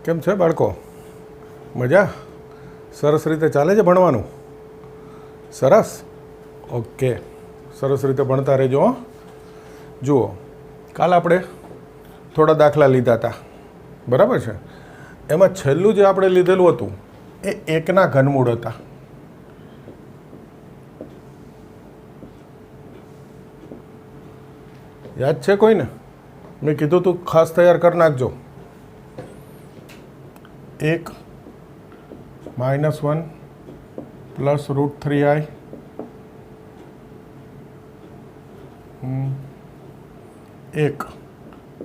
કેમ છે બાળકો? મજા? સરસ રીતે ચાલે છે ભણવાનું? સરસ. ઓકે, સરસ રીતે ભણતા રહેજો. જુઓ, કાલ આપણે થોડા દાખલા લીધા હતા, બરાબર છે? એમાં છેલ્લું જે આપણે લીધેલું હતું એ એકના ઘનમૂળ હતા. યાદ છે કોઈને? મેં કીધું તું ખાસ તૈયાર કરી નાખજો. 1 -1 પ્લસ √3i એક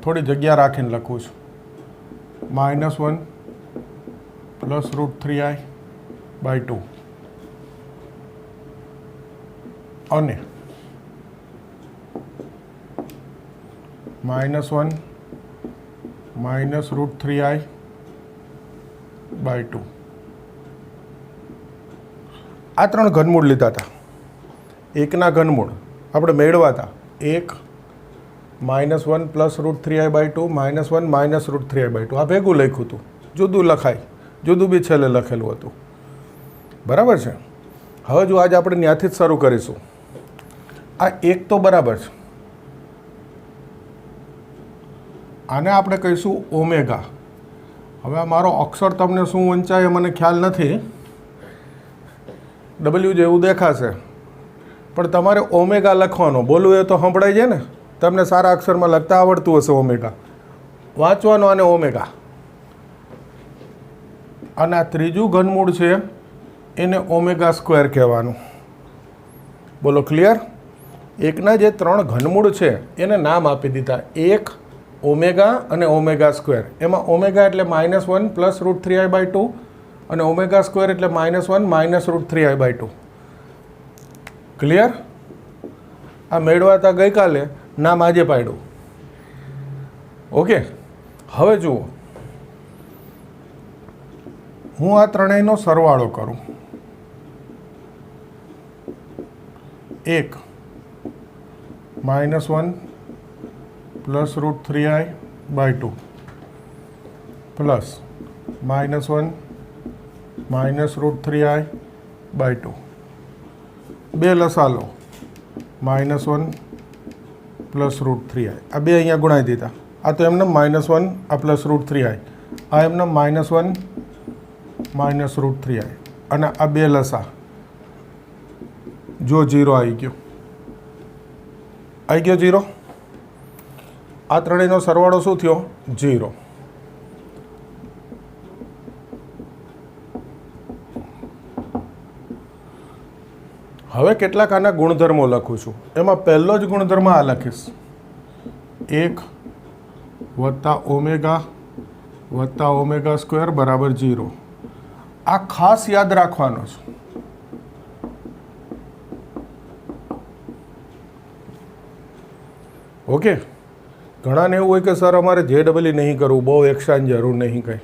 થોડી જગ્યા રાખીને લખું છું. -1 પ્લસ √3i/2 અને -1 માઇનસ √3i/2 આ ત્રણ ઘનમૂળ લીધા હતા. એકના ઘનમૂળ આપણે મેળવ્યા હતા. 1 -1 પ્લસ √3i/2 -1 માઇનસ √3i/2 આ ભેગું લખ્યું હતું. જુદું લખાય, જુદું બી છેલ્લે લખેલું હતું, બરાબર છે? હવે જો આજે આપણે ત્યાંથી જ શરૂ કરીશું. આ એક તો બરાબર છે, આને આપણે કહીશું ઓમેગા. હવે આ મારો અક્ષર તમને શું વંચાય મને ખ્યાલ નથી. ડબલ્યુ જેવું દેખાશે, પણ તમારે ઓમેગા લખવાનો. બોલવું એ તો સંભળાય છે ને? તમને સારા અક્ષરમાં લખતા આવડતું હશે. ઓમેગા વાંચવાનો. અને ઓમેગા અને આ ત્રીજું ઘનમૂળ છે એને ઓમેગા સ્ક્વેર કહેવાનું. બોલો, ક્લિયર? એકના જે ત્રણ ઘનમૂળ છે એને નામ આપી દીધા. એક ઓમેગા અને ઓમેગા સ્ક્વેર. એમાં ઓમેગા એટલે -1 પ્લસ √3i/2 અને ઓમેગા સ્ક્વેર એટલે -1 માઇનસ √3i/2. ક્લિયર? આ મેળવાતા ગઈકાલે, નામ આજે પાડ્યું. ઓકે, હવે જુઓ, હું આ ત્રણેયનો સરવાળો કરું. 1 -1 plus √3i/2 plus -1 minus √3i/2. બે લસા લો. -1 પ્લસ √3i. આ બે અહીંયા ગુણાવી દીધા. આ તો એમને -1 આ પ્લસ √3i. આ એમને -1 માઇનસ √3i. અને આ બે લસા જો 0 આવી ગયો. આવી ગયો 0. આ ત્રણેયનો સરવાળો શું થયો? 0. હવે કેટલાક આના ગુણધર્મો લખું છું. એમાં પહેલો જ ગુણધર્મ આ લખીશ. 1 વત્તા ઓમેગા વત્તા ઓમેગા સ્ક્વેર બરાબર 0. આ ખાસ યાદ રાખવાનો છે. ઓકે, ઘણાને એવું હોય કે સર અમારે JEE નહીં કરવું, બહુ એક્સ્ટ્રાની જરૂર નહીં કંઈ.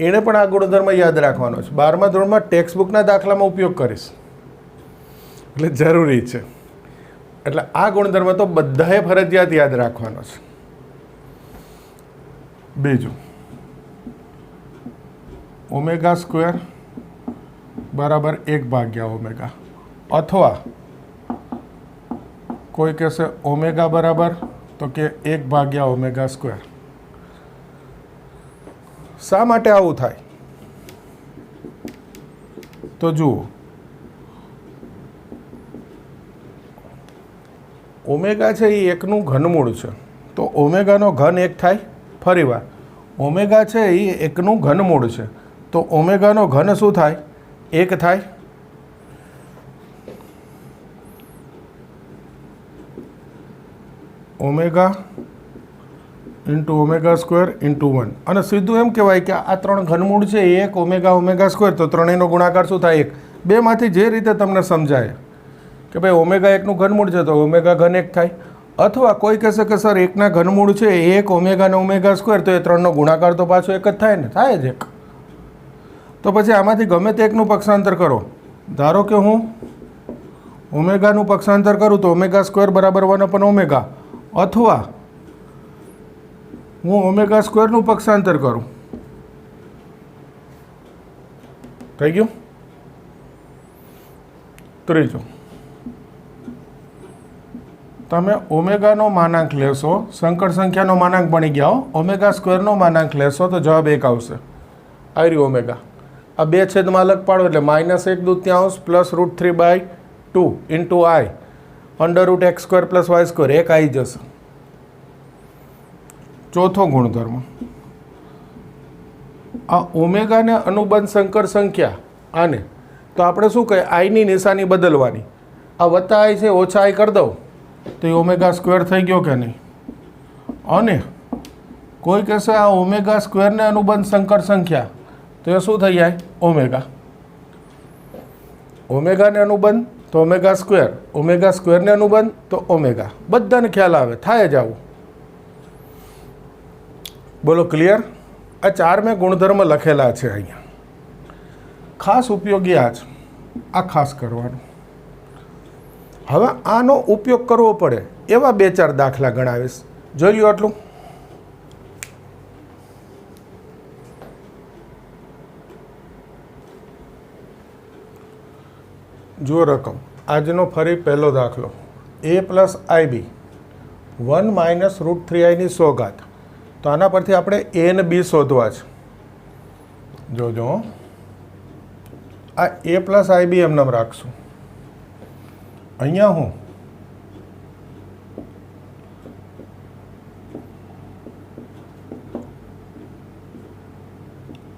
એણે પણ આ ગુણધર્મ યાદ રાખવાનો છે. 12મા ધોરણમાં ટેક્સ્ટ બુકના દાખલામાં ઉપયોગ કરીશ એટલે જરૂરી છે. એટલે આ ગુણધર્મ તો બધાએ ફરજિયાત યાદ રાખવાનો છે. બીજું, ઓમેગા સ્ક્વેર બરાબર 1/ઓમેગા, અથવા કોઈ કહેશે ઓમેગા બરાબર તો કે 1/ઓમેગા સ્ક્વેર. શા માટે આવું થાય? તો જુઓ, ઓમેગા છે એ એકનું ઘનમૂળ છે, તો ઓમેગાનો ઘન 1 થાય. ફરીવાર, ઓમેગા છે એ એકનું ઘનમૂળ છે, તો ઓમેગાનો ઘન શું થાય? 1 થાય. Omega into omega square into 1. અને સીધું એમ કહેવાય કે આ ત્રણ ઘનમૂળ છે એ 1 ઓમેગા ઓમેગા સ્ક્વેર, તો ત્રણેયનો ગુણાકાર શું થાય? 1. બેમાંથી જે રીતે તમને સમજાય કે ભાઈ ઓમેગા એકનું ઘનમૂળ છે તો ઓમેગા ઘન 1 થાય. અથવા કોઈ કહેશે કે સર એકના ઘનમૂળ છે એ 1 ઓમેગા અને ઓમેગા સ્ક્વેર, તો એ ત્રણનો ગુણાકાર તો પાછો 1 જ થાય ને? થાય જ 1. તો પછી આમાંથી ગમે તે એકનું પક્ષાંતર કરો. ધારો કે હું ઓમેગાનું પક્ષાંતર કરું તો ઓમેગા સ્ક્વેર બરાબર 1/ઓમેગા, અથવા હું ઓમેગા સ્ક્વેરનું પક્ષાંતર કરું થઈ ગયું. ત્રીજું, તમે ઓમેગાનો માનાંક લેશો, સંકર સંખ્યાનો માનાંક બની ગયા હો, ઓમેગા સ્ક્વેરનો માનાંક લેશો તો જવાબ 1 આવશે. આ રહ્યું ઓમેગા. આ 2 છેદમાં અલગ પાડો એટલે -1/2 પ્લસ √3/2 ઇન્ટુ આઈ √x² પ્લસ y², 1 આવી જશે. ચોથો ગુણધર્મ, આ ઓમેગાને અનુબંધ સંકર સંખ્યા આને તો આપણે શું કહીએ, આઈની નિશાની બદલવાની. આ વત્તા આઈ છે, ઓછા આઈ કરી દઉં તો એ ઓમેગા સ્ક્વેર થઈ ગયો કે નહીં. અને કોઈ કહેશે આ ઓમેગા સ્ક્વેરને અનુબંધ સંકર સંખ્યા તો એ શું થઈ જાય, ઓમેગા. ઓમેગાને અનુબંધ તો ઓમેગા સ્ક્વેર, ઓમેગા સ્ક્વેરને અનુબંધ તો ઓમેગા. બધાને ખ્યાલ આવે, થાય જ આવું. બોલો ક્લિયર? આ 4 મેં ગુણધર્મ લખેલા છે અહીંયા. ખાસ ઉપયોગી આ છે, આ ખાસ કરવાનું. હવે આનો ઉપયોગ કરવો પડે એવા 2-4 દાખલા ગણાવીશ. જોઈ લો આટલું. જો રકમ, આજનો ફરી પહેલો દાખલો, a plus IB 1 minus √3i ની 100 ઘાત. તો આના પરથી આપણે a અને b શોધવા છે. જોજો, આ a પ્લસ IB એમ નામ રાખશું. અહીંયા હું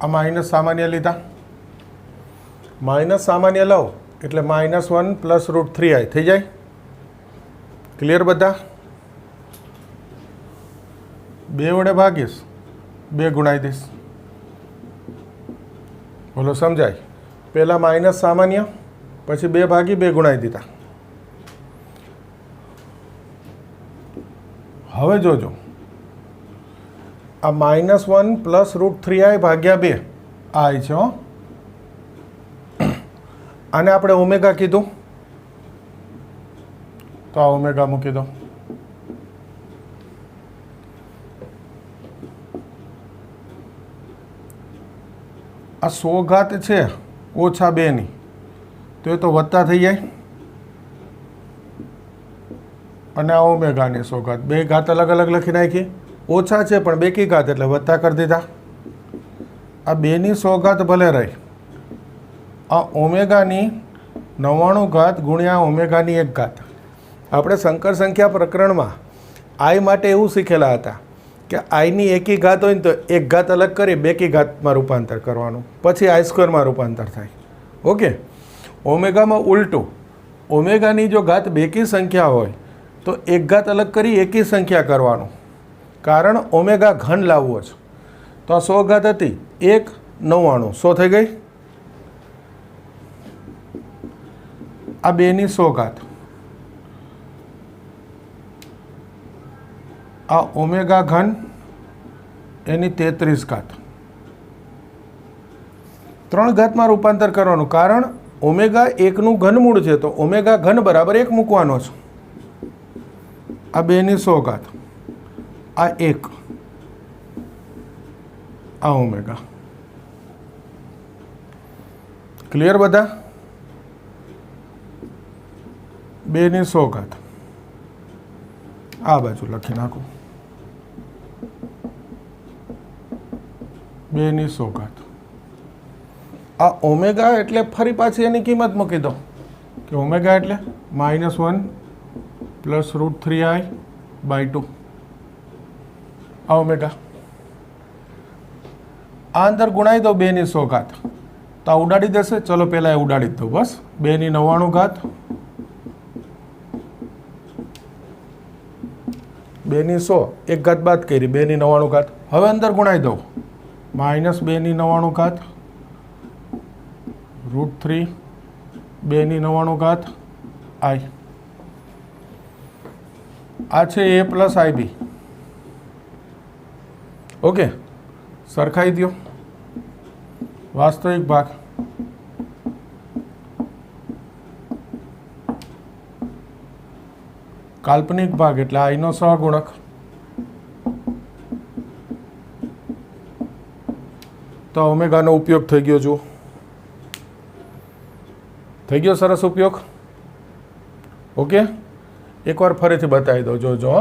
આ માઇનસ સામાન્ય લીધા, માઇનસ સામાન્ય લાવો એટલે -1 પ્લસ √3i થઈ જાય. ક્લિયર બધા? 2 વડે ભાગીશ, 2 ગુણાઈ દઈશ. બોલો સમજાય? પહેલાં માઇનસ સામાન્ય, પછી 2 ભાગી 2 ગુણાઈ દીધા. હવે જોજો, આ -1 પ્લસ √3i ભાગ્યા 2 આઈ છે. આને આપણે ઓમેગા કીધું તો આ ઓમેગા મૂકી દો. આ 100 ઘાત છે ઓછા 2ની તો એ તો વત્તા થઈ જાય. અને આ ઓમેગાની 100 ઘાત, 2 ઘાત અલગ અલગ લખી નાખી. ઓછા છે પણ 2 કી ઘાત એટલે વત્તા કરી દીધા. આ 2ની 100 ઘાત ભલે રહી. આ ઓમેગાની 99 ઘાત ગુણ્યા ઓમેગાની 1 ઘાત. આપણે સંકર સંખ્યા પ્રકરણમાં આઈ માટે એવું શીખેલા હતા કે આઈની એકી ઘાત હોય ને તો 1 ઘાત અલગ કરી 2 કી ઘાતમાં રૂપાંતર કરવાનું, પછી i² માં રૂપાંતર થાય. ઓકે. ઓમેગામાં ઉલટું, ઓમેગાની જો ઘાત 2 કી સંખ્યા હોય તો 1 ઘાત અલગ કરી એકી સંખ્યા કરવાનું, કારણ ઓમેગા ઘન લાવવો છે. તો આ 100 ઘાત હતી, 1 99 100 થઈ ગઈ. આ 2ની 100 ઘાત, આ ઓમેગા ઘન એની 33 ઘાત. 3 ઘાતમાં રૂપાંતર કરવાનું, કારણ ઓમેગા 1નું ઘનમૂળ છે તો ઓમેગા ઘન બરાબર 1 મૂકવાનો છે. આ 2ની 100 ઘાત, આ 1, આ ઓમેગા. ક્લિયર બધા? 2ની 100 ઘાત આ બાજુ લખી નાખું, 2ની 100 ઘાત. આ ઓમેગા એટલે ફરી પાછી એની કિંમત મૂકી દો કે ઓમેગા એટલે -1 પ્લસ √3i/2. આ ઓમેગા. આ અંદર ગુણાઈ દો 2ની 100 ઘાત તો આ ઉડાડી દેશે. ચલો પહેલાં એ ઉડાડી દો બસ. 2ની 99 ઘાત, 2ની 100, 1 ઘાત બાદ કરી, 2ની 99 ઘાત. હવે અંદર ગુણાઈ દો, -2ની 99 ઘાત √3, 2ની 99 ઘાત i. આ છે a પ્લસ IB. ઓકે, સરખાઈ દો. વાસ્તવિક ભાગ, કાલ્પનિક ભાગ એટલે આઈનો સહગુણક. તો ઓમેગાનો ઉપયોગ થઈ ગયો. જુઓ થઈ ગયો સરસ ઉપયોગ. ઓકે, એકવાર ફરીથી બતાવી દો. જોજો,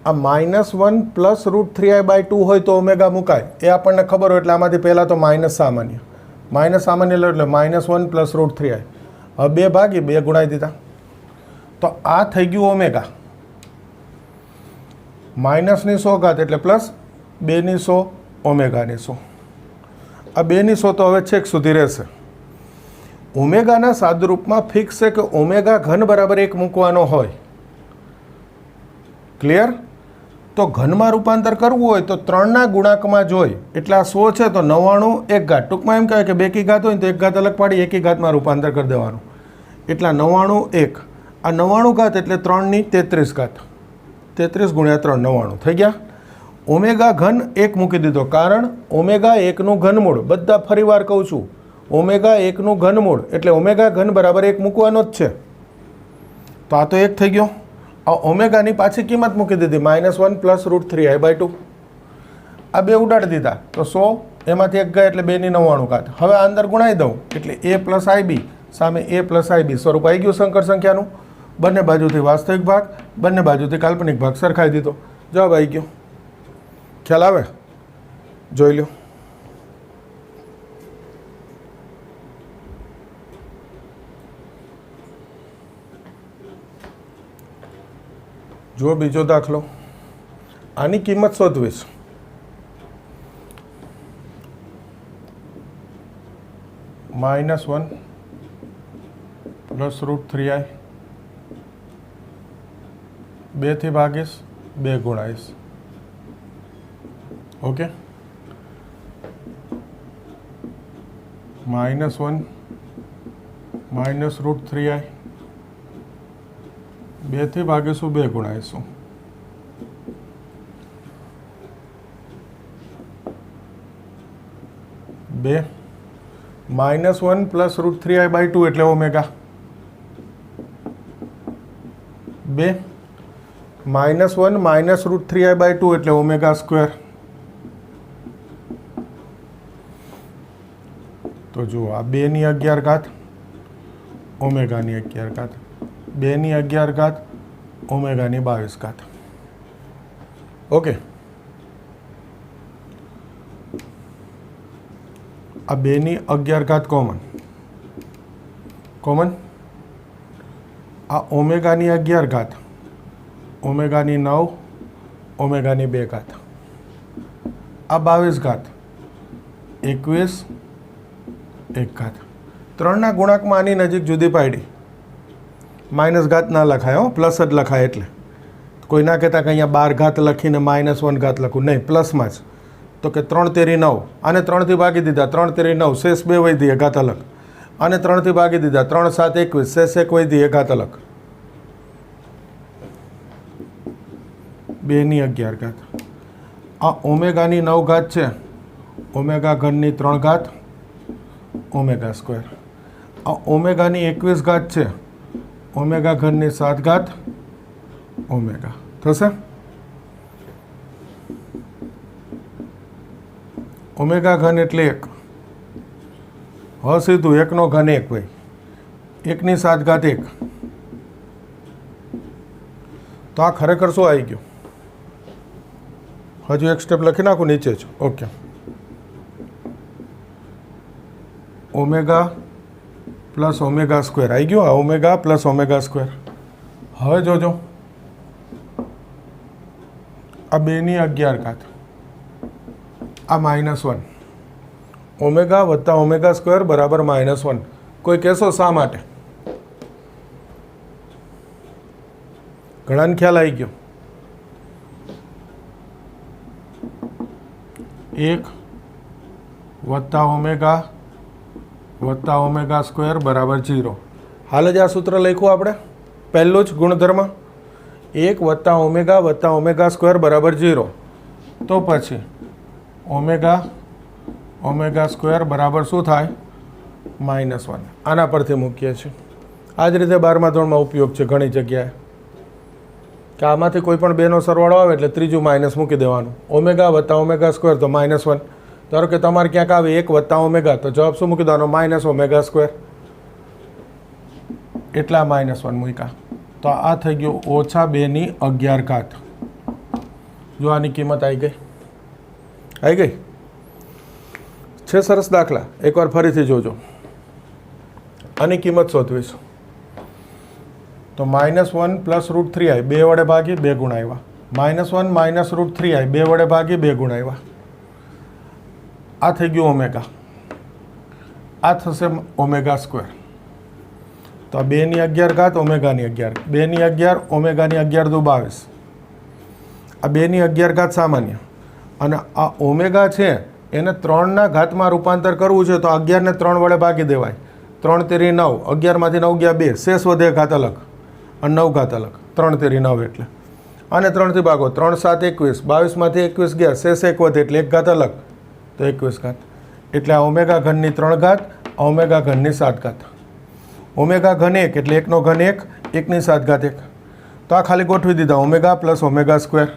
આ -1 પ્લસ √3i/2 હોય તો ઓમેગા મુકાય, એ આપણને ખબર હોય એટલે આમાંથી પહેલાં તો માઇનસ સામાન્ય. માઇનસ સામાન્ય લો એટલે -1 પ્લસ √3i. હવે 2 ભાગી 2 ગુણાવી દીધા તો આ થઈ ગયું ઓમેગા. -ની 100 ઘાત એટલે પ્લસ 2ની 100 ઓમેગાની 100. આ 2ની 100 તો હવે છેક સુધી રહેશે. ઓમેગાના સાદુરૂપમાં ફિક્સ છે કે ઓમેગા ઘન બરાબર 1 મૂકવાનો હોય. ક્લિયર? તો ઘનમાં રૂપાંતર કરવું હોય તો 3ના ગુણાંકમાં જોઈ એટલે આ 100 છે તો 99 1 ઘાત. ટૂંકમાં એમ કહેવાય કે 2 કી ઘાત હોય ને તો 1 ઘાત અલગ પાડી 1 કી ઘાતમાં રૂપાંતર કરી દેવાનું. એટલા 99 1. આ 99 ઘાત એટલે 3ની 33 ઘાત. 33 ગુણ્યા 3 99 થઈ ગયા. ઓમેગા ઘન 1 મૂકી દીધો, કારણ ઓમેગા 1નું ઘનમૂળ. બધા ફરીવાર કહું છું, ઓમેગા 1નું ઘનમૂળ એટલે ઓમેગા ઘન બરાબર 1 મૂકવાનો જ છે. તો આ તો 1 થઈ ગયો. આ ઓમેગાની પાછી કિંમત મૂકી દીધી -1 પ્લસ √3i/2. આ 2 ઉડાડી દીધા તો 100, એમાંથી 1 ગયા એટલે 2ની 99 ઘાત. હવે આ અંદર ગુણાવી દઉં એટલે a પ્લસ ib સામે a પ્લસ ib સ્વરૂપ આવી ગયું સંકર સંખ્યાનું. બંને બાજુથી વાસ્તવિક ભાગ, બંને બાજુથી કાલ્પનિક ભાગ સરખાઈ દીધો, જવાબ આવી ગયો. ખ્યાલ આવે? જોઈ લો. જો બીજો દાખલો, આની કિંમત શોધવીશ. -1 પ્લસ √3i, 2 થી ભાગીશ 2 ગુણાઈશ. ઓકે, -1 -√3i, 2 થી ભાગીશું 2 ગુણાઈશું. -1 પ્લસ √3i/2 એટલે ઓમેગા. 2 -1 માઇનસ √3i/2 એટલે ઓમેગા સ્ક્વેર. તો જુઓ, આ 2ની 11 ઘાત ઓમેગાની 11 ઘાત, 2ની 11 ઘાત ઓમેગાની 22 ઘાત. ઓકે, આ 2ની 11 ઘાત કોમન. આ ઓમેગાની 11 ઘાત, ઓમેગાની 9, ઓમેગાની 2 ઘાત. આ 22 ઘાત, 21 1 ઘાત. 3ના ગુણાંકમાં આની નજીક જુદી પાડી. માઇનસ ઘાત ના લખાય, હો, પ્લસ જ લખાય. એટલે કોઈ ના કહેતા કે અહીંયા 12 ઘાત લખીને -1 ઘાત લખું, નહીં, પ્લસમાં જ. તો કે 3 તેરી 9, આને 3 થી ભાગી દીધા, 3 તેરી 9, શેષ 2 વધી, 1 ઘાત અલગ. આને 3 થી ભાગી દીધા, 3 7 21, શેષ 1 વધી, 1 ઘાત અલગ. 2ની 11 ઘાત. આ ઓમેગાની 9 ઘાત છે, ઓમેગા ઘનની 3 ઘાત ઓમેગા સ્ક્વેર. આ ઓમેગાની 21 ઘાત છે, ઓમેગા ઘનની 7 ઘાત ઓમેગા થશે. ઓમેગા ઘન એટલે 1. હવે સીધું 1નો ઘન 1 ભાઈ, 1ની 7 ઘાત 1. તો આ ખરેખર શું આવી ગયું? હજુ એક સ્ટેપ લખી નાખું નીચે જ. Okay, omega plus omega square આવી ગયું. આ ઓમેગા પ્લસ ઓમેગા સ્ક્વેર. હવે જોજો, આ 2ની 11 ઘાત, આ -1. ઓમેગા વત્તા ઓમેગા સ્ક્વેર બરાબર -1. કોઈ કહેશો શા માટે? ઘણાને ખ્યાલ આવી ગયો. 1 વત્તા ઓમેગા સ્ક્વેર બરાબર 0. હાલ જ આ સૂત્ર લખ્યું આપણે, પહેલું જ ગુણધર્મ. 1 વત્તા ઓમેગા સ્ક્વેર બરાબર 0. તો પછી ઓમેગા સ્ક્વેર બરાબર શું થાય? -1. આના પરથી મૂકીએ છીએ. આ જ રીતે 12મા ધોરણમાં ઉપયોગ છે ઘણી જગ્યાએ, કે આમાંથી કોઈ પણ બેનો સરવાળો આવે એટલે ત્રીજું માઇનસ મૂકી દેવાનું. ઓમેગા વત્તા ઓમેગા સ્ક્વેર તો -1, ધારો કે તમારે ક્યાંક આવે 1 વત્તા ઓમેગા, તો જવાબ શું મૂકી દેવાનો? Minus omega square. એટલા -1 મૂક્યા, તો આ થઈ ગયું -2/11. જો આની કિંમત આવી ગઈ. આવી ગઈ છે. સરસ દાખલા. એકવાર ફરીથી જોજો. આની કિંમત શોધવીશું. તો -1 પ્લસ √3i 2 વડે ભાગી 2 ગુણા આવ્યા. -1 માઇનસ √3i 2 વડે ભાગી 2 ગુણા આવ્યા. આ થઈ ગયું ઓમેગા. આ થશે ઓમેગા સ્ક્વેર. તો 2/11 ઓમેગાની 11, 2/11 ઓમેગાની 11 દુ 22. આ 2/11 સામાન્ય, અને આ ઓમેગા છે એને 3ના ઘાતમાં રૂપાંતર કરવું છે તો 11ને 3 વડે ભાગી દેવાય. 3 તેરી 9, 11માંથી 9 ગયા 2, શેષ વધે ઘાત અલગ અને 9 ઘાત અલગ. 3 તેરી 9 એટલે, અને 3થી ભાગો. 3 7 21, 22માંથી 21 ગયા, શેષ 1 વધે એટલે 1 ઘાત અલગ, તો 21 ઘાત. એટલે આ ઓમેગા ઘનની 3 ઘાત, ઓમેગા ઘનની 7 ઘાત. ઓમેગા ઘન 1 એટલે 1નો ઘન 1, 1ની 7 ઘાત 1. તો આ ખાલી ગોઠવી દીધા, ઓમેગા પ્લસ ઓમેગા સ્ક્વેર.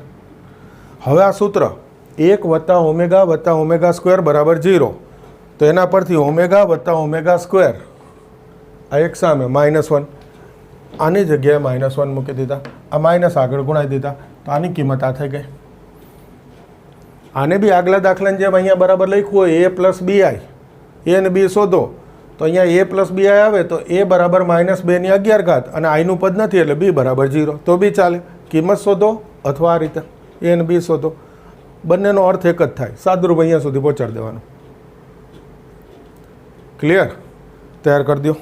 હવે આ સૂત્ર 1 વત્તા ઓમેગા સ્ક્વેર બરાબર 0. તો એના પરથી ઓમેગા વત્તા ઓમેગા સ્ક્વેર, આ એક સામે -1, આની જગ્યાએ -1 મૂકી દીધા. આ માઇનસ આગળ ગુણાવી દીધા, તો આની કિંમત આ થઈ ગઈ. આને બી આગલા દાખલાની જેમ અહીંયા બરાબર લખ્યું હોય a પ્લસ bi, a અને b શોધો, તો અહીંયા a પ્લસ bi આવે તો a બરાબર -2/11, અને આઈનું પદ નથી એટલે b બરાબર 0, તો બી ચાલે. કિંમત શોધો અથવા આ રીતે a અને b શોધો, બંનેનો અર્થ એક જ થાય. સાદુરૂપ અહીંયા સુધી પહોંચાડી દેવાનું. ક્લિયર? તૈયાર કરી દો.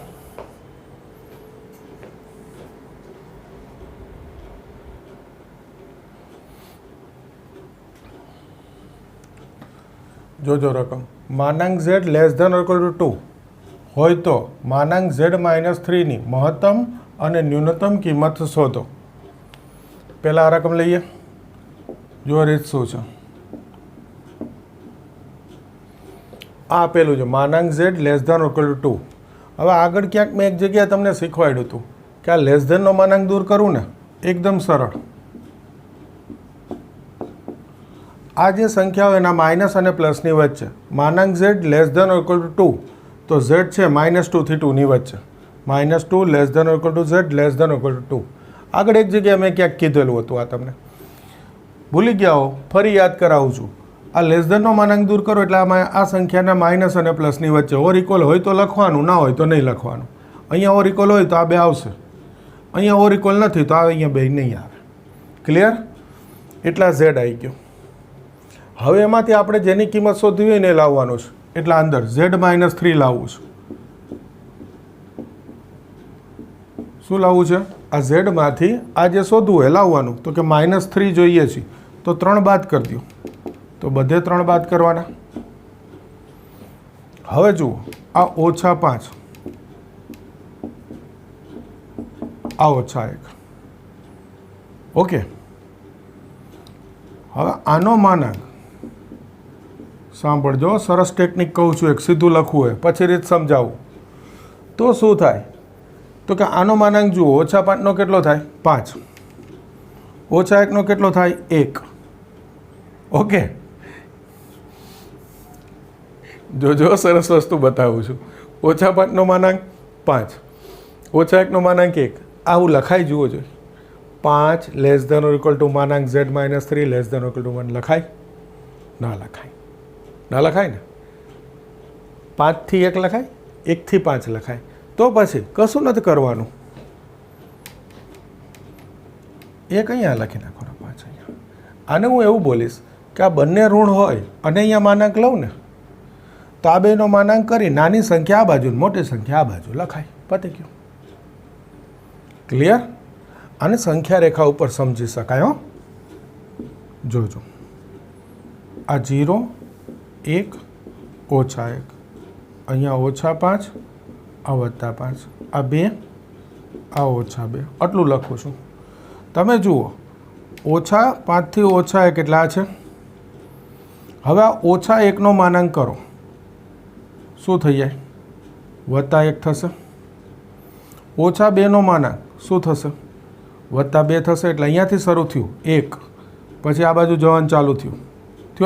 જોજો રકમ. માનાંક z less than or equal to 2 હોય તો માનાંક z -3 ની મહત્તમ અને ન્યૂનતમ કિંમત શોધો. પહેલાં આ રકમ લઈએ. જો રીત શું છે, આ આપેલું છે માનાંક z less than or equal to 2. હવે આગળ ક્યાંક મેં એક જગ્યાએ તમને શીખવાડ્યું હતું કે આ લેસ ધેનનો માનાંક દૂર કરવું ને, એકદમ સરળ. આ જે સંખ્યાઓ એના માઇનસ અને પ્લસની વચ્ચે, માનાંક z less than or equal to 2, તો z છે -2 થી 2 ની વચ્ચે. -2 less than or equal to z less than or equal to 2. આગળ એક જગ્યાએ મેં ક્યાંક કીધેલું હતું, આ તમને ભૂલી ગયા હો, ફરી યાદ કરાવું છું. આ લેસ ધેનનો માનાંક દૂર કરો એટલે આ સંખ્યાના માઇનસ અને પ્લસની વચ્ચે ઓર ઇક્વલ હોય તો લખવાનું, ના હોય તો નહીં લખવાનું. અહીંયા ઓર ઇક્વલ હોય તો આ બે આવશે, અહીંયા ઓર ઇક્વલ નથી તો આ અહીંયા બે નહીં આવે. ક્લિયર? એટલા z આવી ગયો. હવે એમાંથી આપણે જેની કિંમત શોધવી હોય ને લાવવાનું છે, એટલે અંદર z -3 લાવવું છે. શું લાવવું છે? આ z માંથી આ જે શોધવું હોય લાવવાનું. તો કે -3 જોઈએ છે તો 3 બાદ કરી દો, તો બધે 3 બાદ કરવાના. હવે જુઓ, આ -5, આ -1. ઓકે. હવે આનો માનાંક સાંભળજો, સરસ ટેકનિક કહું છું, એક સીધું લખવું હોય પછી રીત સમજાવું. તો શું થાય? તો કે આનો માનાંક જુઓ, -5નો કેટલો થાય? 5. -1નો કેટલો થાય? 1. ઓકે. જો સરસ વસ્તુ બતાવું છું. -5નો માનાંક 5, -1નો માનાંક 1. આવું લખાય જુઓ જોઈએ. 5 less than or equal to માનાંક z -3 less than or equal to 1 લખાય? ના લખાય. ના લખાય ને. 5 થી 1 લખાય, 1 થી 5 લખાય. તો પછી કશું નથી કરવાનું, એક અહીંયા લખી નાખવાનો, 5 અહીંયા. આને હું એવું બોલીશ કે આ બંને ઋણ હોય અને અહીંયા માનાંક લઉં ને, તો આ બેનો માનાંક કરી નાની સંખ્યા આ બાજુ મોટી સંખ્યા આ બાજુ લખાય. પતી ગયું. ક્લિયર? આને સંખ્યા રેખા ઉપર સમજી શકાય. હો, જોજો, આ 0 1 -1, અહીંયા -5, આ +5, આ 2, આ -2, આટલું લખું છું. તમે જુઓ, -5 થી -1 કેટલા છે? હવે આ -1નો માનાંક કરો, શું થઈ જાય? +1 થશે. -2નો માનાંક શું થશે? +2 થશે. એટલે અહીંયાથી શરૂ થયું 1, પછી આ બાજુ જવાનું ચાલુ થયું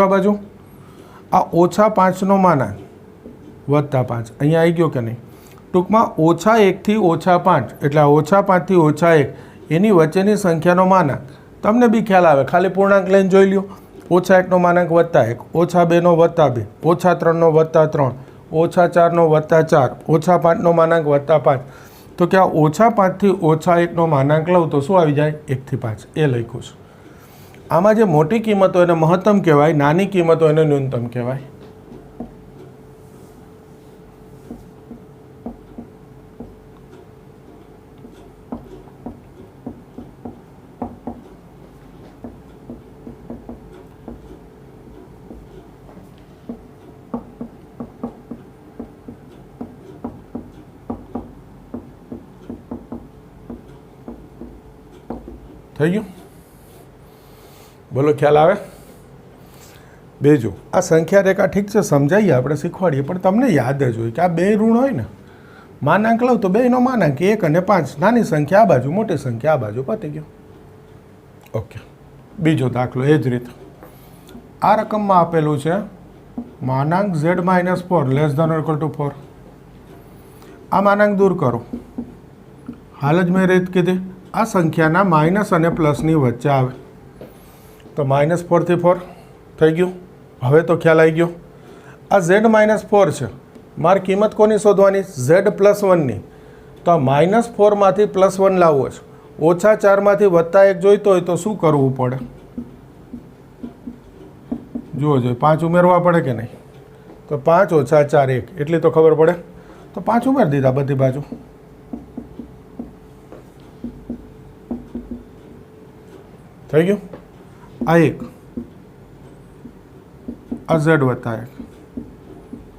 આ બાજુ. આ -5નો માનાંક +5 અહીંયા આવી ગયો કે નહીં? ટૂંકમાં -1થી -5 એટલે આ -5 થી -1 એની વચ્ચેની સંખ્યાનો માનાંક તમને બી ખ્યાલ આવે. ખાલી પૂર્ણાંક લઈને જોઈ લ્યો. -1નો માનાંક +1, -2નો +2, -3નો +3, -4નો +4, -5નો માનાંક +5. તો કે આ -5 થી -1નો માનાંક લઉં તો શું આવી જાય? 1 થી 5 એ લખ્યું છે. આમાં જે મોટી કિંમત હોય એને મહત્તમ કહેવાય, નાની કિંમત હોય એને ન્યૂનતમ કહેવાય. થઈ ગયું? બોલો, ખ્યાલ આવે? બીજું, આ સંખ્યા રેખા ઠીક છે, સમજાવીએ આપણે, શીખવાડીએ, પણ તમને યાદ જ હોય કે આ બે ઋણ હોય ને, માનાંક લઉં તો બેનો માનાંક 1 અને 5, નાની સંખ્યા આ બાજુ, મોટી સંખ્યા આ બાજુ, પતી ગયો. ઓકે, બીજો દાખલો એ જ રીતે. આ રકમમાં આપેલું છે માનાંક z-4 < 4. આ માનાંક દૂર કરો. હાલ જ મેં રીત કીધી, આ સંખ્યાના માઇનસ અને પ્લસની વચ્ચે આવે તો -4 થી 4 થઈ ગયું. હવે તો ખ્યાલ આવી ગયો. આ z-4 છે, મારી કિંમત કોની શોધવાની? z+1ની. તો આ -4માંથી +1 લાવવો છે. -4માંથી +1 જોઈતો હોય તો શું કરવું પડે? જુઓ જોઈએ, 5 ઉમેરવા પડે કે નહીં? તો 5 - 4 1, એટલી તો ખબર પડે. તો 5 ઉમેરી દીધા બધી બાજુ. થઈ ગયું? આ 1, આ z+1,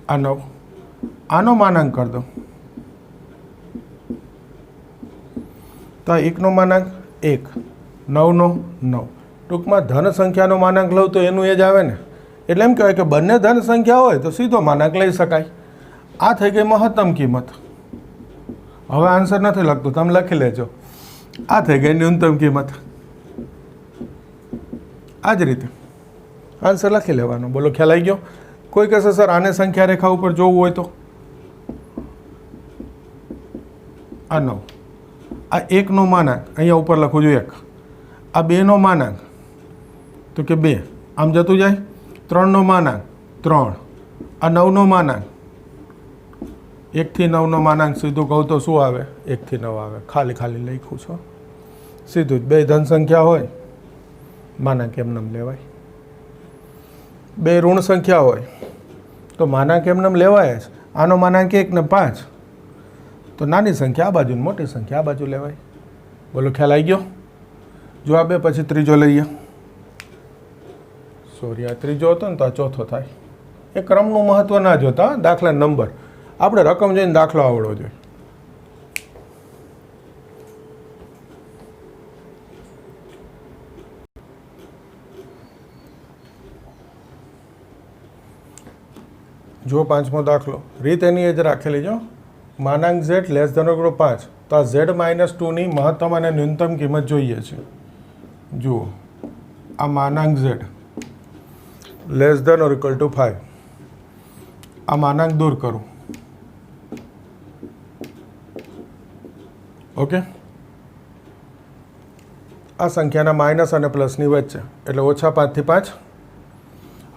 આ 9, આનો માનાંક કરી દો. તો આ 1નો માનાંક 1, 9નો 9. ટૂંકમાં ધન સંખ્યાનો માનાંક લઉં તો એનું એ જ આવે ને. એટલે એમ કહેવાય કે બંને ધન સંખ્યા હોય તો સીધો માનાંક લઈ શકાય. આ થઈ ગઈ મહત્તમ કિંમત. હવે આન્સર નથી લખતું, તમે લખી લેજો. આ થઈ ગઈ ન્યૂનતમ કિંમત. આ જ રીતે આન્સર લખી લેવાનો. બોલો, ખ્યાલ આવી ગયો? કોઈ કહેશે સર આને સંખ્યા રેખા ઉપર જોવું હોય તો આ 9, આ 1નો માનાંક અહીંયા ઉપર લખું છું 1, આ 2નો માનાંક તો કે 2, આમ જતું જાય. 3નો માનાંક 3, આ 9નો માનાંક 1 થી 9નો માનાંક સીધું કહું તો શું આવે? 1 થી 9 આવે. ખાલી ખાલી લખ્યું છો સીધું જ. બે ધન સંખ્યા હોય માનાંક એમનેમ લેવાય. બે ઋણ સંખ્યા હોય તો માનાંક એમનેમ લેવાય જ. આનો માનાંક 1 ને 5 તો નાની સંખ્યા આ બાજુ ને મોટી સંખ્યા આ બાજુ લેવાય. બોલો, ખ્યાલ આવી ગયો? જો આ બે પછી ત્રીજો લઈએ. સોરી, આ ત્રીજો હતો ને તો આ ચોથો થાય. એ ક્રમનું મહત્વ ના જોતા, દાખલા નંબર. આપણે રકમ જોઈને દાખલો આવડવો જોઈએ. જો 5મો દાખલો, રીત એની એ જ રાખેલી જો. માનાંક z < 5, તો આ z-2ની મહત્તમ અને ન્યૂનતમ કિંમત જોઈએ છે. જુઓ, આ માનાંક z < 5, આ માનાંક દૂર કરું. ઓકે, આ સંખ્યાના માઇનસ અને પ્લસની વચ્ચે એટલે -5 થી 5.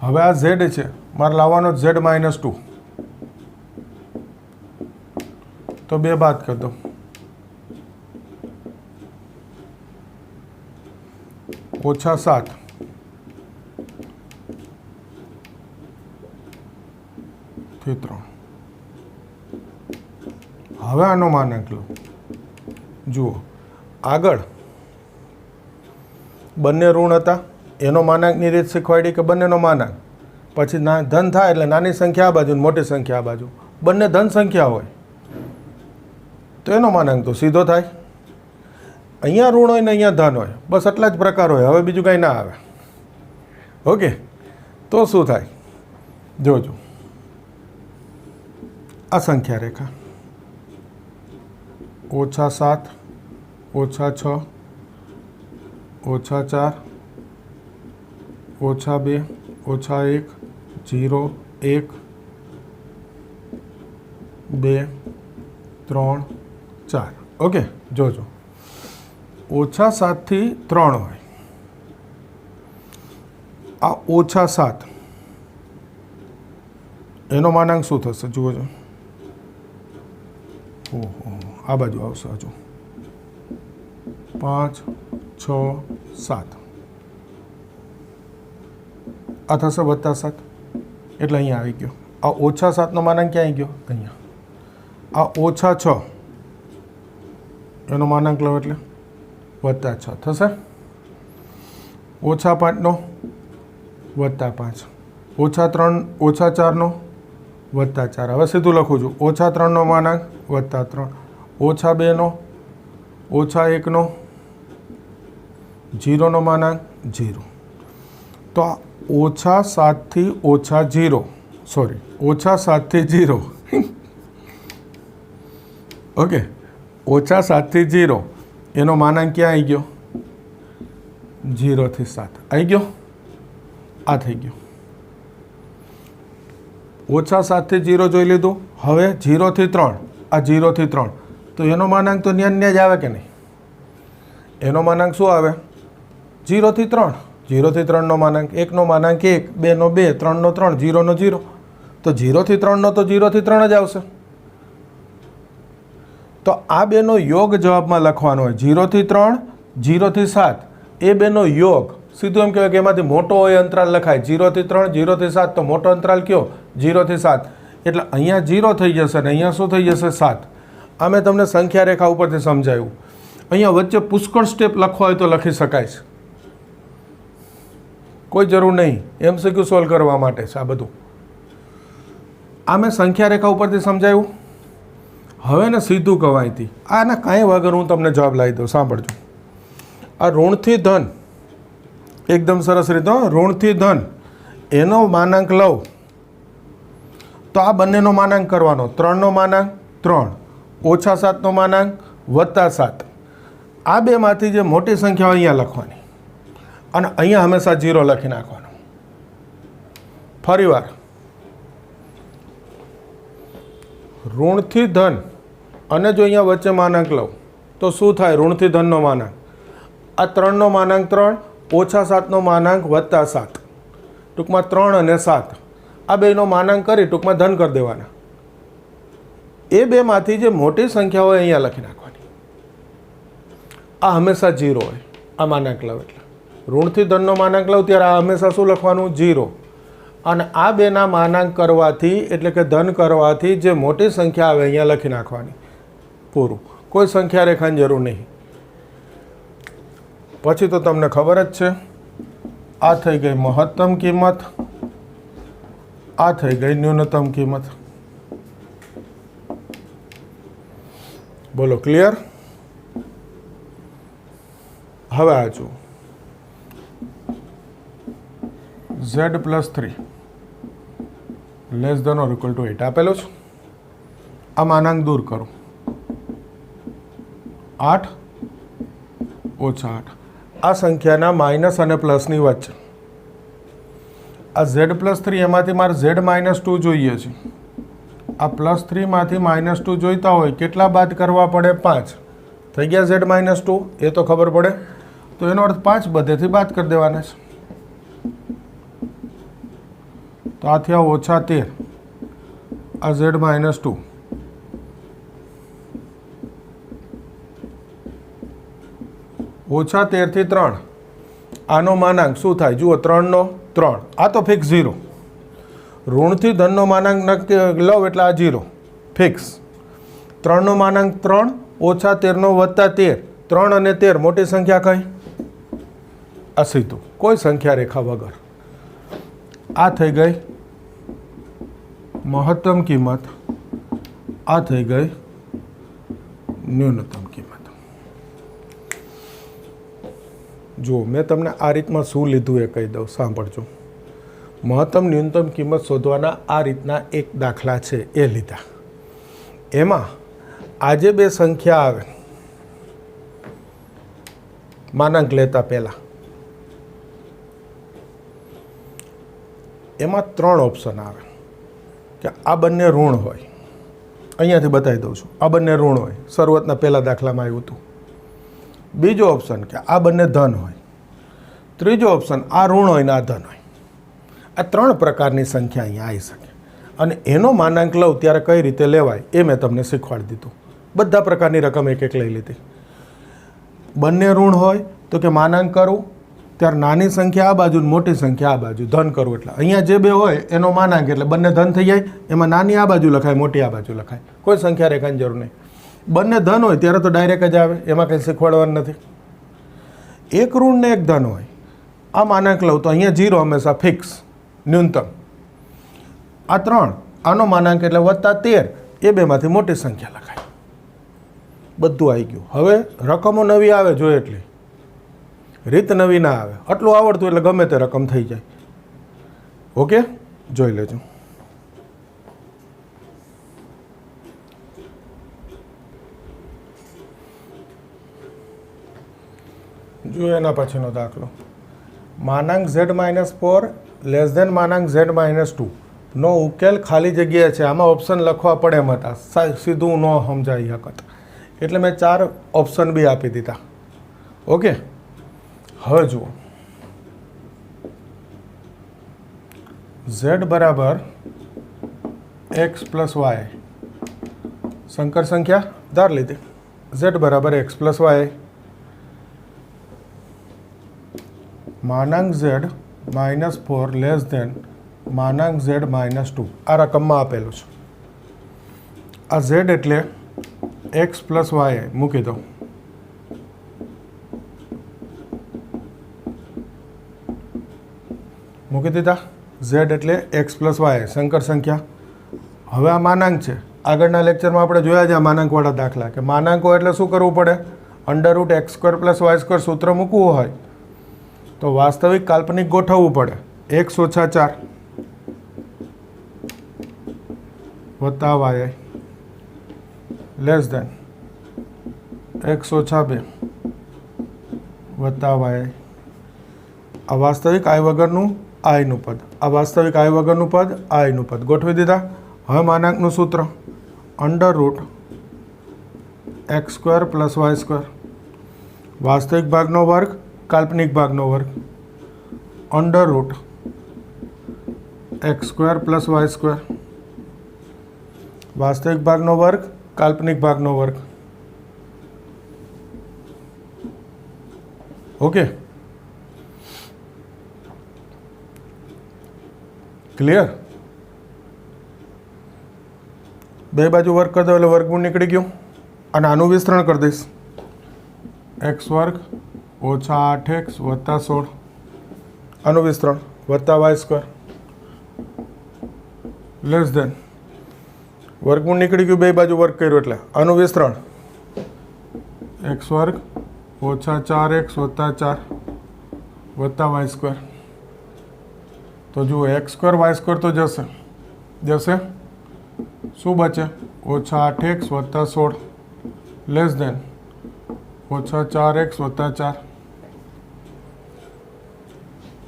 હવે આ z છે, મારે લાવવાનો z-2, તો 2 બાદ કરી દો. -7 થી 3. હવે આનો માનાંક લો. જુઓ, આગળ બંને ઋણ હતા, એનો માનાંકની રીત શીખવાડી કે બંનેનો માનાંક. પછી ધન થાય એટલે નાની સંખ્યા આ બાજુ ને મોટી સંખ્યા આ બાજુ. બંને ધન સંખ્યા હોય તો એનો માનાંક તો સીધો થાય. અહીંયા ઋણ હોય ને અહીંયા ધન હોય, બસ આટલા જ પ્રકાર હોય. હવે બીજું કાંઈ ના આવે. ઓકે, તો શું થાય? જોજો, આ સંખ્યા રેખા -7, -6, -4, -2, -1, 0 1 2 3 4 ઓકે જોજો -7 થી 3 હોય આ -7 એનો માનાંક શું થશે જુઓ છો ઓહો આ બાજુ આવશે હજુ 5 6 7 આ થશે +7 એટલે અહીંયા આવી ગયો આ -7નો માનાંક ક્યાં આવી ગયો અહીંયા આ -6 એનો માનાંક લો એટલે +6 થશે -5નો +5 -3 -4નો +4 હવે સીધું લખું છું -3નો માનાંક +3 -2નો -1નો 0નો માનાંક 0 તો આ -7 થી -0 સોરી -7 થી 0 ઓકે -7 થી 0 એનો માનાંક ક્યાં આવી ગયો 0 થી 7 આવી ગયો આ થઈ ગયો -7 થી 0 જોઈ લીધું હવે 0 થી 3 આ 0 થી 3 તો એનો માનાંક તો ન્યા જ આવે કે નહીં એનો માનાંક શું આવે 0 થી 3 0 થી 3નો માનાંક 1નો માનાંક 1 2નો 2 3નો 3 0નો 0 તો 0 થી 3નો તો 0 થી 3 જ આવશે તો આ બેનો યોગ જવાબમાં લખવાનો હોય 0 થી 3 0 થી 7 એ બેનો યોગ સીધું એમ કહેવાય કે એમાંથી મોટો હોય અંતરાલ લખાય 0 થી 3 0 થી 7 તો મોટો અંતરાલ કયો 0 થી 7 એટલે અહીંયા 0 થઈ જશે અને અહીંયા શું થઈ જશે 7 આ મેં તમને સંખ્યા રેખા ઉપરથી સમજાવ્યું અહીંયા વચ્ચે પુષ્કળ સ્ટેપ લખવા હોય તો લખી શકાય છે કોઈ જરૂર નહીં MCQ સોલ્વ કરવા માટે છે આ બધું આ મેં સંખ્યા રેખા ઉપરથી સમજાવ્યું હવે ને સીધું કવાયથી આના કાંઈ વગર હું તમને જવાબ લાવી દઉં સાંભળજો આ ઋણથી ધન એકદમ સરસ રીતે ઋણથી ધન એનો માનાંક લઉં તો આ બંનેનો માનાંક કરવાનો 3નો માનાંક 3 -7નો માનાંક +7 આ બેમાંથી જે મોટી સંખ્યા હોય અહીંયા લખવાની અને અહીંયા હંમેશા 0 લખી નાખવાનો ફરીવાર ઋણથી ધન અને જો અહીંયા વચ્ચે માનાંક લઉં તો શું થાય ઋણથી ધનનો માનાંક આ 3નો માનાંક 3 -7નો માનાંક +7 ટૂંકમાં 3 અને 7 આ બેનો માનાંક કરી ટૂંકમાં ધન કરી દેવાના એ બેમાંથી જે મોટી સંખ્યા હોય અહીંયા લખી નાખવાની આ હંમેશા 0 હોય આ માનાંક લઉં એટલે ઋણથી ધનનો માનાંક લઉં ત્યારે આ હંમેશા શું લખવાનું 0 અને આ બેના માનાંક કરવાથી એટલે કે ધન કરવાથી જે મોટી સંખ્યા આવે અહીંયા લખી નાખવાની પૂરું કોઈ સંખ્યા રેખાની જરૂર નહીં પછી તો તમને ખબર જ છે આ થઈ ગઈ મહત્તમ કિંમત આ થઈ ગઈ ન્યૂનતમ કિંમત બોલો ક્લિયર હવે આ જુઓ z+3 less than or equal to 8 આપેલો છે આ માનાંક દૂર કરો 8 -8 આ સંખ્યાના માઇનસ અને પ્લસની વચ્ચે આ z+3 એમાંથી મારે z-2 જોઈએ છે આ +3માંથી -2 જોઈતા હોય કેટલા બાદ કરવા પડે 5 થઈ ગયા z-2 એ તો ખબર પડે તો એનો અર્થ 5 બધેથી બાદ કરી દેવાના છે તો આ થયા -13 આ z-2 -13 થી 3 આનો માનાંક શું થાય જુઓ 3નો 3 આ તો ફિક્સ 0 ઋણથી ધનનો માનાંક નક્કી લઉં એટલે આ 0 ફિક્સ 3નો માનાંક 3 -13નો +13 3 અને 13 મોટી સંખ્યા કઈ આ સીધું કોઈ સંખ્યા રેખા વગર આ થઈ ગઈ મહત્તમ કિંમત આ થઈ ગઈ ન્યૂનતમ કિંમત જો મેં તમને આ રીતમાં શું લીધું એ કહી દઉં સાંભળજો મહત્તમ ન્યૂનતમ કિંમત શોધવાના આ રીતના એક દાખલા છે એ લીધા એમાં આજે બે સંખ્યા આવે માનાંક લેતા પહેલાં એમાં 3 ઓપ્શન આવે કે આ બંને ઋણ હોય, અહીંયાથી બતાવી દઉં છું, આ બંને ઋણ હોય, શરૂઆતના પહેલા દાખલામાં આવ્યું હતું. બીજો ઓપ્શન કે આ બંને ધન હોય. ત્રીજો ઓપ્શન આ ઋણ હોય ને આ ધન હોય. આ 3 પ્રકારની સંખ્યા અહીંયા આવી શકે. અને એનો માનાંક લઉં ત્યારે કઈ રીતે લેવાય એ મેં તમને શીખવાડી દીધું. બધા પ્રકારની રકમ એક એક લઈ લીધી. બંને ઋણ હોય તો કે માનાંક કરું ત્યારે નાની સંખ્યા આ બાજુ, મોટી સંખ્યા આ બાજુ, ધન કરવું એટલે અહીંયા જે બે હોય એનો માનાંક એટલે બંને ધન થઈ જાય. એમાં નાની આ બાજુ લખાય, મોટી આ બાજુ લખાય, કોઈ સંખ્યા રેખાની જરૂર નહીં. બંને ધન હોય ત્યારે તો ડાયરેક્ટ જ આવે, એમાં કંઈ શીખવાડવાનું નથી. એક ઋણ ને એક ધન હોય, આ માનાંક લઉં તો અહીંયા 0 હંમેશા ફિક્સ, ન્યૂનતમ. આ 3, આનો માનાંક એટલે +13, એ બેમાંથી મોટી સંખ્યા લખાય. બધું આવી ગયું. હવે રકમો નવી આવે જોઈએ એટલી, રીત નવી ના આવે. આટલું આવડતું એટલે ગમે તે રકમ થઈ જાય. ઓકે, જોઈ લેજો. જો એના પછીનો દાખલો, માનાંક z-4 લેસ ધેન માનાંક z-2 નો ઉકેલ ખાલી જગ્યા છે. આમાં ઓપ્શન લખવા પડે એમ હતા, સીધું ન સમજાઈ શકત એટલે મેં 4 ઓપ્શન બી આપી દીધા. ઓકે, હવે જુઓ, z બરાબર x પ્લસ વાય, સંકર સંખ્યા ધાર લીધી. z બરાબર x પ્લસ વાય, માનાંક z -4 લેસ ધેન માનાંક z-2 આ રકમમાં આપેલું છે. આ z એટલે x પ્લસ વાય મૂકી દો. મૂકી દીધા. z એટલે x પ્લસ વાય સંકર સંખ્યા. હવે આ માનાંક છે. આગળના લેક્ચરમાં આપણે જોયા છે આ માનાંકવાળા દાખલા કે માનાંકો એટલે શું કરવું પડે, √x² + y² સૂત્ર મૂકવું હોય તો વાસ્તવિક કાલ્પનિક ગોઠવવું પડે. x - 4 વત્તા y લેસ ધેન x - 2 વત્તા y. આ વાસ્તવિક આય વગરનું આયનું પદ, આ વાસ્તવિક આય વગરનું પદ, આયનું પદ ગોઠવી દીધા. હવે માનાંકનું સૂત્ર √x² + y², વાસ્તવિક ભાગનો વર્ગ, કાલ્પનિક ભાગનો વર્ગ, √x² + y², વાસ્તવિક ભાગનો વર્ગ, કાલ્પનિક ભાગનો વર્ગ. Okay, clear? બે બાજુ વર્ગ કરી દો એટલે વર્ગમૂળ નીકળી ગયું. અને આનું વિસ્તરણ કરી દઈશ, x² - 8x + 16, આનું વિસ્તરણ વત્તા y² લેસ ધેન વર્ગમૂળ નીકળી ગયું, બે બાજુ વર્ગ કર્યો એટલે આનું વિસ્તરણ x² - 4x + 4 વત્તા y². તો જુઓ x² y² તો જશે, શું બચે, -8x + 16 લેસ ધેન -4x + 4.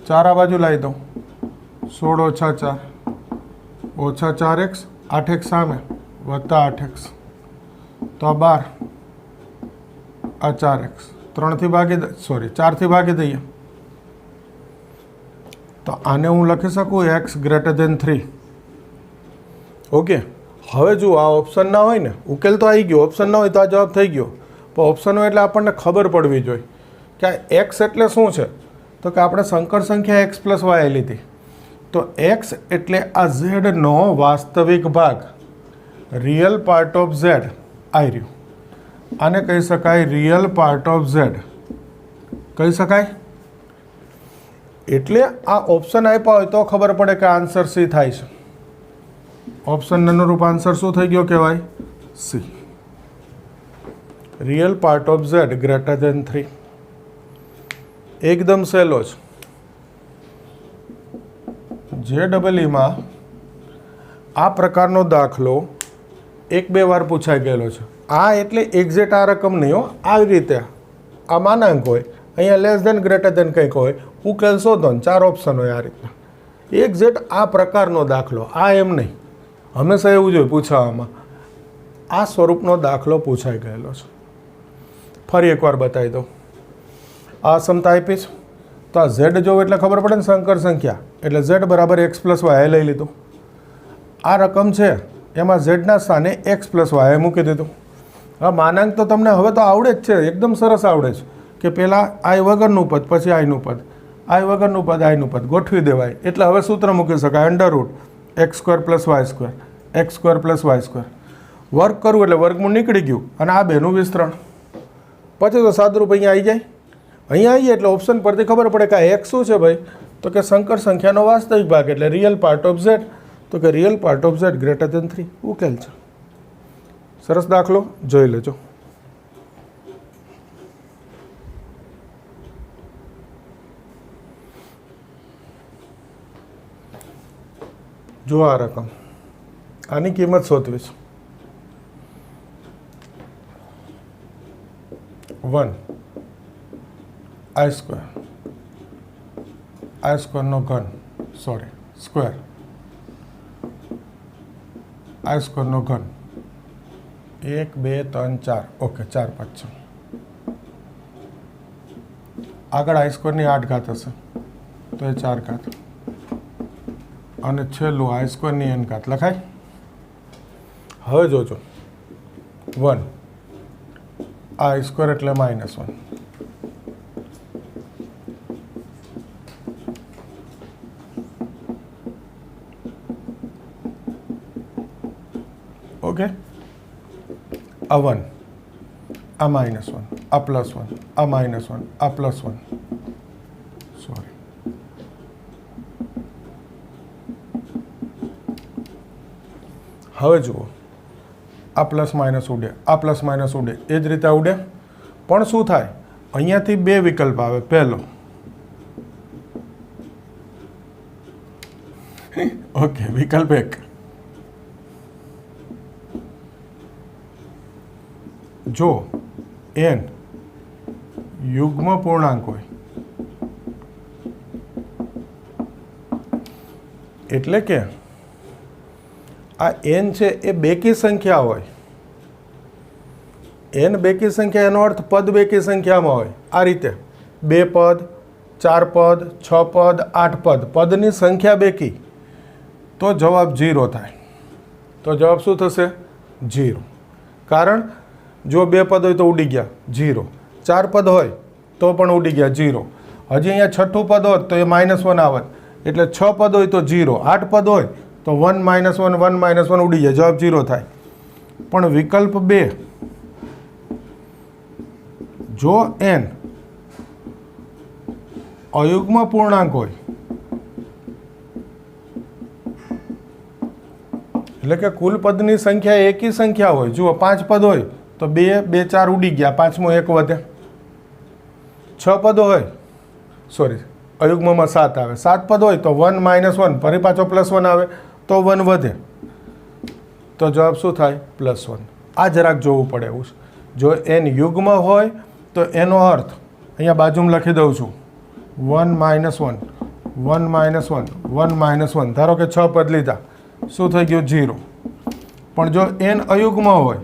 4 આ બાજુ લાવી દઉં, 16 - 4 -4x, 8x સામે વત્તા 8x, તો આ 12, આ 4x, 4થી ભાગી દઈએ તો આને હું લખી શકું x > 3. ઓકે, હવે જુઓ આ ઓપ્શન ના હોય ને, ઉકેલ તો આવી ગયો, ઓપ્શન ના હોય તો આ જવાબ થઈ ગયો. પણ ઓપ્શન હોય એટલે આપણને ખબર પડવી જોઈએ કે આ x એટલે શું છે. તો કે આપણે સંકર સંખ્યા x + y લીધી, તો x એટલે આ z નો વાસ્તવિક ભાગ, રિયલ પાર્ટ ઓફ z આવી રહ્યું. આને કહી શકાય રિયલ પાર્ટ ઓફ z, કહી શકાય. એટલે આ ઓપ્શન આપ્યા હોય તો ખબર પડે કે આન્સર સી થાય છે. ઓપ્શન અનુરૂપ આન્સર શું થઈ ગયો કહેવાય, C. Real part of z > 3. એકદમ સહેલો જ. JEE-માં આ પ્રકારનો દાખલો 1-2 વાર પૂછાઈ ગયેલો છે. આ એટલે એક્ઝેક્ટ આ રકમ નહીં હો, આવી રીતે આ માનાંક હોય, અહીંયા લેસ ધેન ગ્રેટર ધેન કંઈક હોય, ઉકેલ શોધો ને 4 ઓપ્શન હોય આ રીતના. એક્ઝેક્ટ આ પ્રકારનો દાખલો, આ એમ નહીં, હંમેશા એવું જોઈએ પૂછવામાં, આ સ્વરૂપનો દાખલો પૂછાઈ ગયેલો છે. ફરી એકવાર બતાવી દઉં. આ સમતા આપી છે તો આ ઝેડ જોવું એટલે ખબર પડે ને, સંકર સંખ્યા એટલે ઝેડ બરાબર એક્સ પ્લસ વાય લઈ લીધું. આ રકમ છે એમાં ઝેડના સ્થાને એક્સ પ્લસ વાય મૂકી દીધું. હા, માનાંક તો તમને હવે તો આવડે જ છે, એકદમ સરસ આવડે છે કે પહેલાં આઈ વગરનું પદ, પછી આઈનું પદ, આઈ વગરનું પદ, આઈનું પદ ગોઠવી દેવાય. એટલે હવે સૂત્ર મૂકી શકાય, under root x square plus y square, x square plus y square. Work કરવું એટલે વર્ગમૂળ નીકળી ગયું અને આ બેનું વિસ્તરણ. પછી તો સાદરૂપ અહીંયા આવી જાય. અહીંયા આવીએ એટલે ઓપ્શન પરથી ખબર પડે કે આ એક્સ શું છે ભાઈ, તો કે સંકર સંખ્યાનો વાસ્તવિક ભાગ એટલે રિયલ પાર્ટ ઓફ ઝેડ, તો કે real part of z greater than 3. ઉકેલ છે. સરસ દાખલો, જોઈ લેજો. જો આ રકમ, આની કિંમત શોધવી છે. 1 આઈ સ્ક્વેર, આઈ સ્ક્વેરનો ઘન, સોરી સ્ક્વેર, આઈ સ્ક્વેરનો ઘન 1 2 3 4, ઓકે 4 5 6. આગળ આઈ સ્ક્વેરની 8 ઘાત હશે તો એ 4 ઘાત, અને છેલ્લું આઈ સ્ક્વેરની n ઘાત લખાય. હવે જોજો 1 આઈ સ્ક્વેર એટલે -1, ઓકે, આ 1, આ -1, આ +1, આ -1, આ +1, સોરી, હવે જુઓ આ પ્લસ માઇનસ ઉડે, આ પ્લસ માઇનસ ઉડે, એ જ રીતે ઉડે. પણ શું થાય, અહીંયાથી બે વિકલ્પ આવે. પહેલો, ઓકે, વિકલ્પ 1, જો n યુગ્મ પૂર્ણાંક હોય એટલે કે આ n છે એ બેકી સંખ્યા હોય, n બેકી સંખ્યા એનો અર્થ પદ બેકી સંખ્યામાં હોય. આ રીતે 2 પદ, 4 પદ, 6 પદ, 8 પદ, પદની સંખ્યા બેકી, તો જવાબ 0 થાય. તો જવાબ શું થશે? 0. કારણ જો 2 પદ હોય તો ઉડી ગયા 0, 4 પદ હોય તો પણ ઉડી ગયા 0. હજી અહીંયા છઠ્ઠું પદ હોત તો એ -1 આવત, એટલે 6 પદ હોય તો 0, 8 પદ હોય તો 1 -1 1 -1 ઉડી જાય, જવાબ 0 થાય. પણ વિકલ્પ 2, જો n અયુગ્મ પૂર્ણાંક હોય એટલે કે કુલ પદની સંખ્યા એકી સંખ્યા હોય, જુઓ 5 પદ હોય તો 2 2 4 ઉડી ગયા, પાંચમો 1 વધે. 6 પદ હોય, સોરી અયુગ્મમાં 7 આવે, 7 પદ હોય તો 1 -1 ફરી પાછો +1 આવે તો 1 વધે, તો જવાબ શું થાય? +1. આ જરાક જોવું પડે એવું છે. જો n યુગ્મ હોય તો એનો અર્થ અહીંયા બાજુમાં લખી દઉં છું, 1 -1 1 -1 1 -1. ધારો કે 6 પદ લીધા, શું થઈ ગયું? 0. પણ જો n અયુગ્મ હોય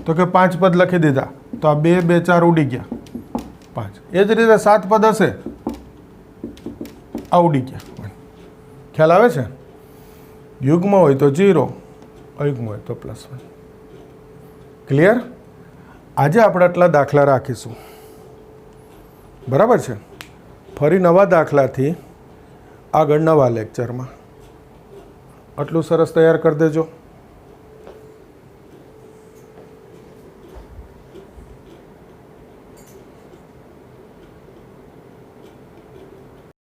તો કે 5 પદ લખી દીધા તો આ 2 2 4 ઉડી ગયા 5. એ જ રીતે 7 પદ હશે, આ ઉડી ગયા. ખ્યાલ આવે છે? યુગ્મ હોય તો 0, અયુગ્મ હોય તો +1. ક્લિયર? આજે આપણે આટલા દાખલા રાખીશું, બરાબર છે? ફરી નવા દાખલાથી આગળ નવા લેક્ચરમાં. આટલું સરસ તૈયાર કરી દેજો.